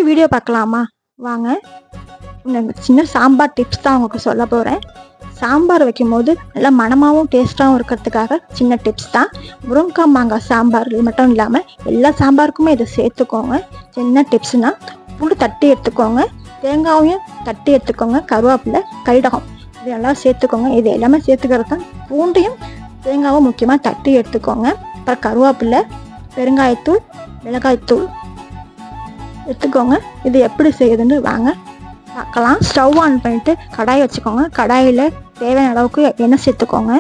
Video பார்க்கலாமா? வாங்க. சின்ன சாம்பார் டிப்ஸ் தான் உங்களுக்கு சொல்ல போகிறேன். சாம்பார் வைக்கும்போது நல்லா மணமாகவும் டேஸ்ட்டாகவும் இருக்கிறதுக்காக சின்ன டிப்ஸ் தான். முருங்கைக்காய் மாங்காய் சாம்பார் மட்டும் இல்லாமல் எல்லா சாம்பாருக்குமே இதை சேர்த்துக்கோங்க. சின்ன டிப்ஸ்னால் பூண்டு தட்டி எடுத்துக்கோங்க, தேங்காயும் தட்டி எடுத்துக்கோங்க, கருவேப்பிலை, கரிடகம் இது எல்லாம் சேர்த்துக்கோங்க. இது எல்லாமே சேர்த்துக்கிறது தான். பூண்டையும் தேங்காவும் முக்கியமாக தட்டி எடுத்துக்கோங்க. அப்புறம் கருவேப்பிலை, பெருங்காயத்தூள், மிளகாய்த்தூள் எடுத்துக்கோங்க. இது எப்படி செய்யுதுன்னு வாங்க பார்க்கலாம். ஸ்டவ் ஆன் பண்ணிட்டு கடாயை வச்சுக்கோங்க. கடாயில் தேவையான அளவுக்கு எண்ணெய் சேர்த்துக்கோங்க.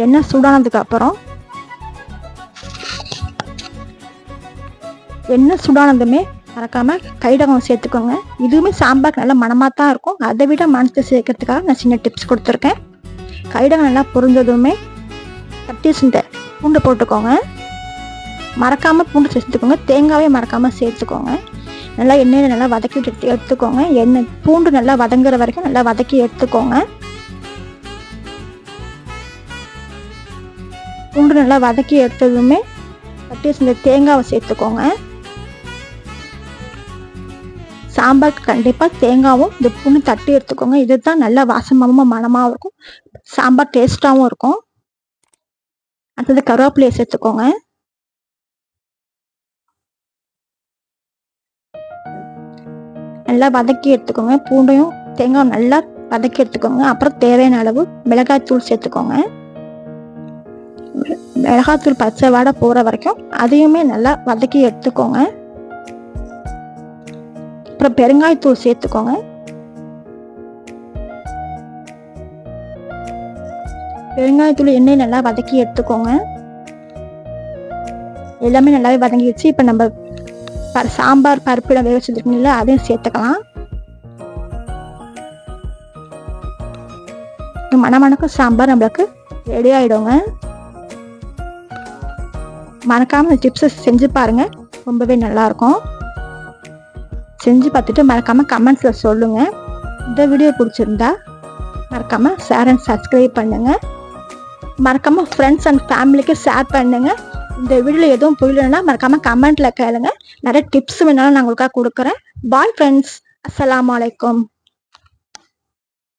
எண்ணெய் சூடானதுக்கு அப்புறம் எண்ணெய் சூடானதுமே மறக்காம கைடகம் சேர்த்துக்கோங்க. இதுவுமே சாம்பார் நல்லா மணமாக தான் இருக்கும். அதை விட மணத்தை சேர்க்கறதுக்காக நான் சின்ன டிப்ஸ் கொடுத்துருக்கேன். கைடகம் நல்லா பொரிஞ்சதுமே தட்டி சிந்த பூண்டு போட்டுக்கோங்க. மறக்காமல் பூண்டு சேர்த்துக்கோங்க. தேங்காவே மறக்காமல் சேர்த்துக்கோங்க. நல்லா எண்ணெயில் நல்லா வதக்கி எடுத்துக்கோங்க. எண்ணெய் பூண்டு நல்லா வதங்குற வரைக்கும் நல்லா வதக்கி எடுத்துக்கோங்க. பூண்டு நல்லா வதக்கி எடுத்ததுமே தட்டி இந்த தேங்காவை சேர்த்துக்கோங்க. சாம்பாருக்கு கண்டிப்பாக தேங்காவும் இந்த பூண்டு தட்டி எடுத்துக்கோங்க. இதுதான் நல்லா வாசமாகவும் மணமாகவும் இருக்கும். சாம்பார் டேஸ்டாகவும் இருக்கும். அடுத்தது கருவேப்பிலையை சேர்த்துக்கோங்க. நல்லா வதக்கி எடுத்துக்கோங்க. பூண்டையும் தேங்காயும் நல்லா வதக்கி எடுத்துக்கோங்க. அப்புறம் தேவையான அளவு மிளகாய்த்தூள் சேர்த்துக்கோங்க. மிளகாய்த்தூள் பச்சை வாடை போகிற வரைக்கும் அதையுமே நல்லா வதக்கி எடுத்துக்கோங்க. அப்புறம் பெருங்காயத்தூள் சேர்த்துக்கோங்க. பெருங்காயத்தூள் எண்ணெய் நல்லா வதக்கி எடுத்துக்கோங்க. எல்லாமே நல்லாவே வதங்கிடுச்சு. இப்போ நம்ம சாம்பார் பருப்பில வேக வச்சிருக்கீங்களா, அதையும் சேர்த்துக்கலாம். மணமணக்கும் சாம்பார் நம்மளுக்கு ரெடி ஆயிடுங்க. மறக்காம டிப்ஸை செஞ்சு பாருங்க, ரொம்பவே நல்லா இருக்கும். செஞ்சு பார்த்துட்டு மறக்காம கமெண்ட்ஸ்ல சொல்லுங்க. இந்த வீடியோ பிடிச்சிருந்தா மறக்காம ஷேர் அண்ட் சப்ஸ்கிரைப் பண்ணுங்க. மறக்காம ஃப்ரெண்ட்ஸ் அண்ட் ஃபேமிலிக்கு ஷேர் பண்ணுங்க. இந்த வீடியோல எதுவும் புரியலன்னா மறக்காம கமெண்ட்ல கேளுங்க. நிறைய டிப்ஸ் வேணாலும் நான் உங்களுக்காக கொடுக்குறேன். பாய் ஃப்ரெண்ட்ஸ், அஸ்ஸலாமு அலைக்கும்.